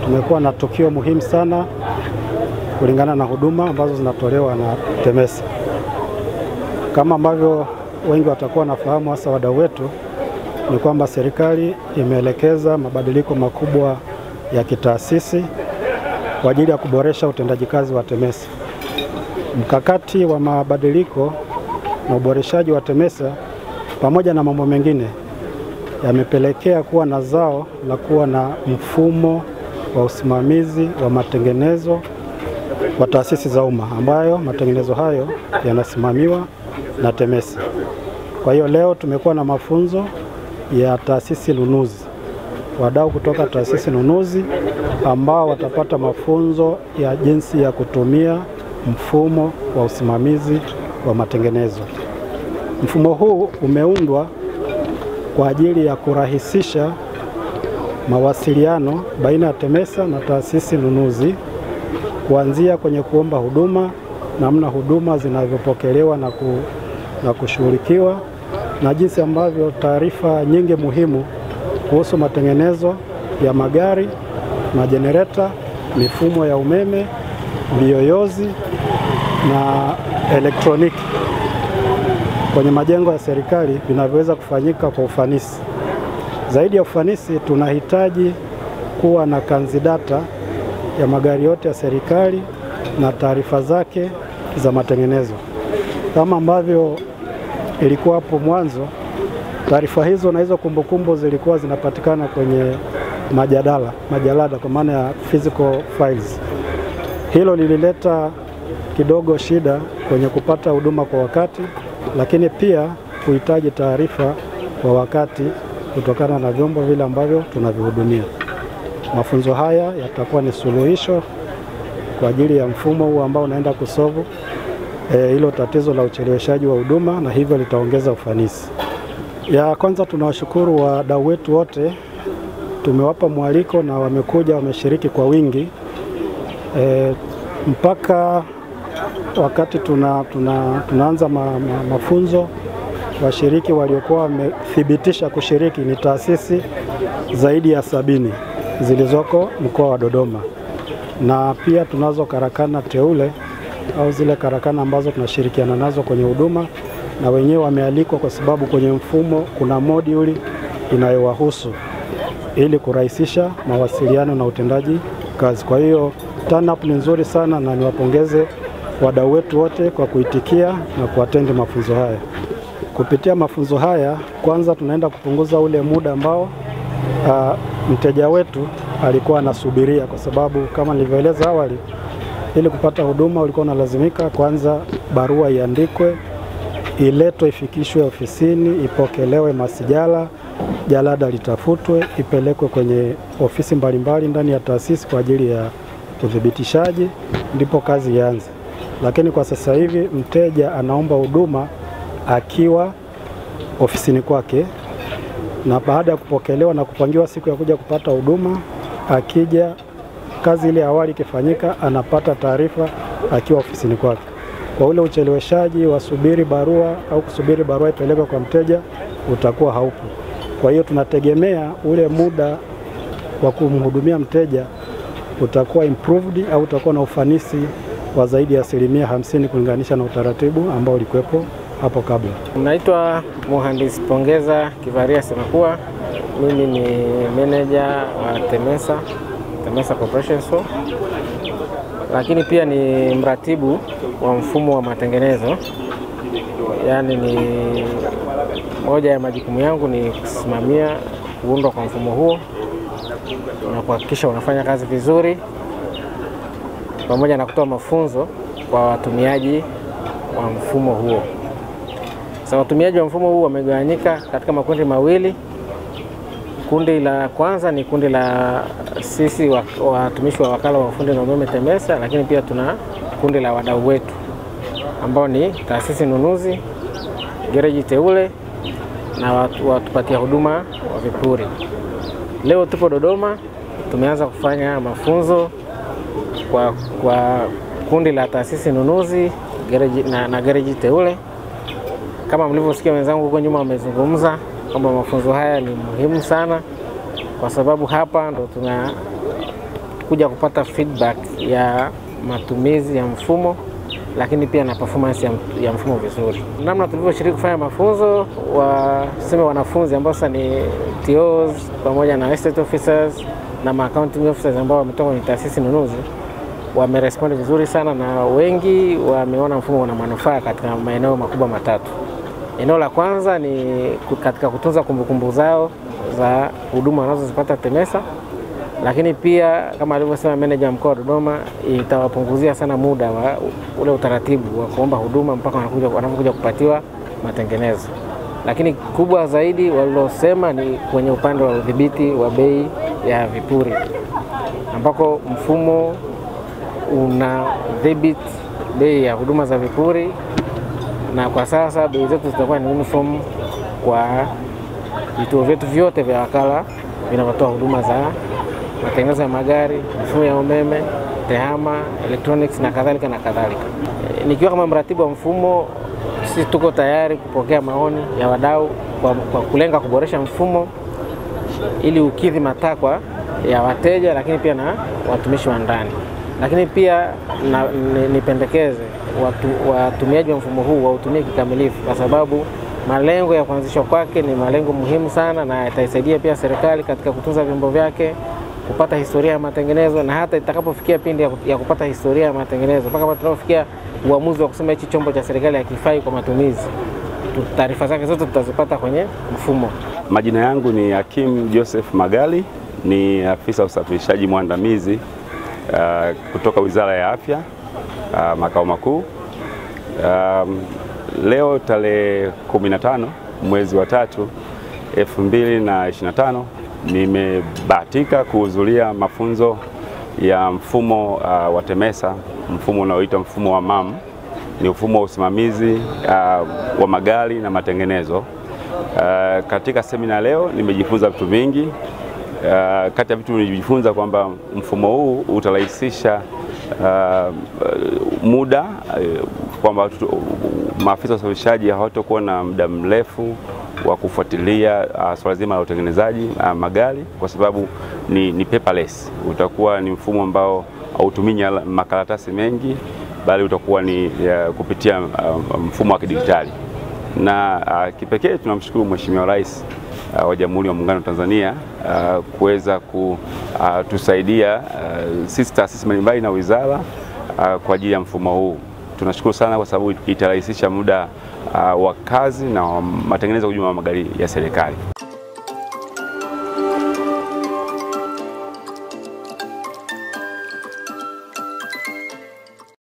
tumekuwa na tukio muhimu sana kulingana na huduma ambazo zinatolewa na TEMESA. Kama ambavyo wengi watakuwa nafahamu, hasa wadau wetu, ni kwamba serikali imeelekeza mabadiliko makubwa ya kitaasisi kwa ajili ya kuboresha utendaji kazi wa TEMESA. Mkakati wa mabadiliko na uboreshaji wa TEMESA pamoja na mambo mengine yamepelekea kuwa na zao la kuwa na mfumo wa usimamizi wa matengenezo wa taasisi za umma, ambayo matengenezo hayo yanasimamiwa na TEMESA. Kwa hiyo leo tumekuwa na mafunzo ya taasisi nunuzi, wadau kutoka taasisi nunuzi ambao watapata mafunzo ya jinsi ya kutumia mfumo wa usimamizi wa matengenezo. Mfumo huu umeundwa kwa ajili ya kurahisisha mawasiliano baina ya TEMESA na taasisi nunuzi, kuanzia kwenye kuomba huduma, namna huduma zinavyopokelewa na kushughulikiwa, na jinsi ambavyo taarifa nyingi muhimu kuhusu matengenezo ya magari, majenereta, mifumo ya umeme, viyoyozi na elektroniki kwenye majengo ya serikali vinavyoweza kufanyika kwa ufanisi. Zaidi ya ufanisi, tunahitaji kuwa na kanzidata ya magari yote ya serikali na taarifa zake za matengenezo. Kama ambavyo ilikuwa hapo mwanzo, taarifa hizo na hizo kumbukumbu zilikuwa zinapatikana kwenye majalada kwa maana ya physical files. Hilo lilileta kidogo shida kwenye kupata huduma kwa wakati, lakini pia kuhitaji taarifa kwa wakati kutokana na vyombo vile ambavyo tunavihudumia. Mafunzo haya yatakuwa ni suluhisho kwa ajili ya mfumo huu ambao unaenda kusolve hilo tatizo la ucheleweshaji wa huduma, na hivyo litaongeza ufanisi. Ya kwanza, tunawashukuru wadau wetu wote. Tumewapa mwaliko na wamekuja, wameshiriki kwa wingi. Mpaka wakati tunaanza mafunzo, washiriki waliokuwa wamethibitisha kushiriki ni taasisi zaidi ya 70 zilizoko mkoa wa Dodoma, na pia tunazo karakana teule au zile karakana ambazo tunashirikiana nazo kwenye huduma, na wenyewe wamealikwa kwa sababu kwenye mfumo kuna moduli inayowahusu ili kurahisisha mawasiliano na utendaji kazi. Kwa hiyo turn up ni nzuri sana, na niwapongeze wadau wetu wote kwa kuitikia na kuattend mafunzo haya. Kupitia mafunzo haya, kwanza tunaenda kupunguza ule muda ambao mteja wetu alikuwa anasubiria, kwa sababu kama nilivyoeleza awali, ili kupata huduma ulikuwa unalazimika kwanza barua iandikwe, iletwe, ifikishwe ofisini, ipokelewe masijala, jalada litafutwe, ipelekwe kwenye ofisi mbalimbali ndani ya taasisi kwa ajili ya uthibitishaji, ndipo kazi ianze. Lakini kwa sasa hivi mteja anaomba huduma akiwa ofisini kwake, na baada ya kupokelewa na kupangiwa siku ya kuja kupata huduma, akija kazi ile awali ikifanyika, anapata taarifa akiwa ofisini kwake. Kwa ule ucheleweshaji wa subiri barua au kusubiri barua ipelekwe kwa mteja utakuwa haupo. Kwa hiyo tunategemea ule muda wa kumhudumia mteja utakuwa improved au utakuwa na ufanisi wa zaidi ya 50% kulinganisha na utaratibu ambao ulikuwepo hapo kabla. Naitwa Mhandisi Pongeza Kivaria Semakua. Mimi ni manager wa TEMESA Corporation, lakini pia ni mratibu wa mfumo wa matengenezo. Yaani ni moja ya majukumu yangu ni kusimamia kuundwa kwa mfumo huo na kuhakikisha unafanya kazi vizuri, pamoja na kutoa mafunzo kwa watumiaji wa mfumo huo. Sasa watumiaji wa mfumo huu wamegawanyika katika makundi mawili. Kundi la kwanza ni kundi la sisi watumishi wa wakala wa ufundi na umeme TEMESA, lakini pia tuna kundi la wadau wetu ambao ni taasisi nunuzi, gereji teule na watupatia huduma wa vipuri. Leo tupo Dodoma, tumeanza kufanya mafunzo kwa kundi la taasisi nunuzi, gereji na gereji teule. Kama mlivyosikia wenzangu huko nyuma wamezungumza kwamba mafunzo haya ni muhimu sana, kwa sababu hapa ndo kuja kupata feedback ya matumizi ya mfumo, lakini pia na performance ya mfumo vizuri. Namna tulivyoshiriki kufanya mafunzo, waseme wanafunzi ambao sasa ni TOs pamoja na estate officers na accounting officers ambao wametoka kwenye taasisi nunuzi, wamerespond vizuri sana na wengi wameona mfumo una manufaa katika maeneo makubwa matatu. Eneo la kwanza ni katika kutunza kumbukumbu zao za huduma wanazozipata TEMESA, lakini pia kama alivyosema meneja mkoa wa Dodoma, itawapunguzia sana muda wa ule utaratibu wa kuomba huduma mpaka wanapokuja kupatiwa matengenezo. Lakini kubwa zaidi walilosema ni kwenye upande wa udhibiti wa bei ya vipuri, ambako mfumo unadhibiti bei ya huduma za vipuri, na kwa sasa bei zetu zitakuwa ni uniform kwa vituo vyetu vyote vya wakala vinavyotoa huduma za matengenezo ya magari, mifumo ya umeme, tehama, electronics na kadhalika na kadhalika. Nikiwa kama mratibu wa mfumo, sisi tuko tayari kupokea maoni ya wadau kwa kulenga kuboresha mfumo ili ukidhi matakwa ya wateja, lakini pia na watumishi wa ndani. Lakini pia nipendekeze watumiaji wa mfumo huu wautumie kikamilifu, kwa sababu malengo ya kuanzishwa kwake ni malengo muhimu sana, na itaisaidia pia serikali katika kutunza vyombo vyake, kupata historia ya matengenezo, na hata itakapofikia pindi ya kupata historia ya matengenezo, mpaka tunapofikia uamuzi wa kusema hichi chombo cha serikali hakifai kwa matumizi, taarifa zake zote tutazipata kwenye mfumo. Majina yangu ni Hakim Joseph Magali, ni afisa usafirishaji mwandamizi kutoka Wizara ya Afya, makao makuu. Leo tarehe 15 mwezi wa 3 2025 nimebahatika kuhudhuria mafunzo ya mfumo wa TEMESA, mfumo unaoitwa mfumo wa MAM. Ni mfumo wa usimamizi wa magari na matengenezo. Katika semina leo nimejifunza vitu vingi. Kati ya vitu nilijifunza kwamba mfumo huu utarahisisha muda, kwamba maafisa wa usafirishaji hawatakuwa na muda mrefu wa kufuatilia swala zima la utengenezaji magari, kwa sababu ni paperless. Utakuwa ni mfumo ambao hautumii makaratasi mengi, bali utakuwa ni kupitia mfumo wa kidijitali. Na kipekee tunamshukuru Mheshimiwa Rais wa Jamhuri ya Muungano wa Tanzania kuweza kutusaidia sisi taasisi mbalimbali na wizara kwa ajili ya mfumo huu. Tunashukuru sana kwa sababu itarahisisha muda wa kazi na matengenezo kwa ujumla wa magari ya serikali.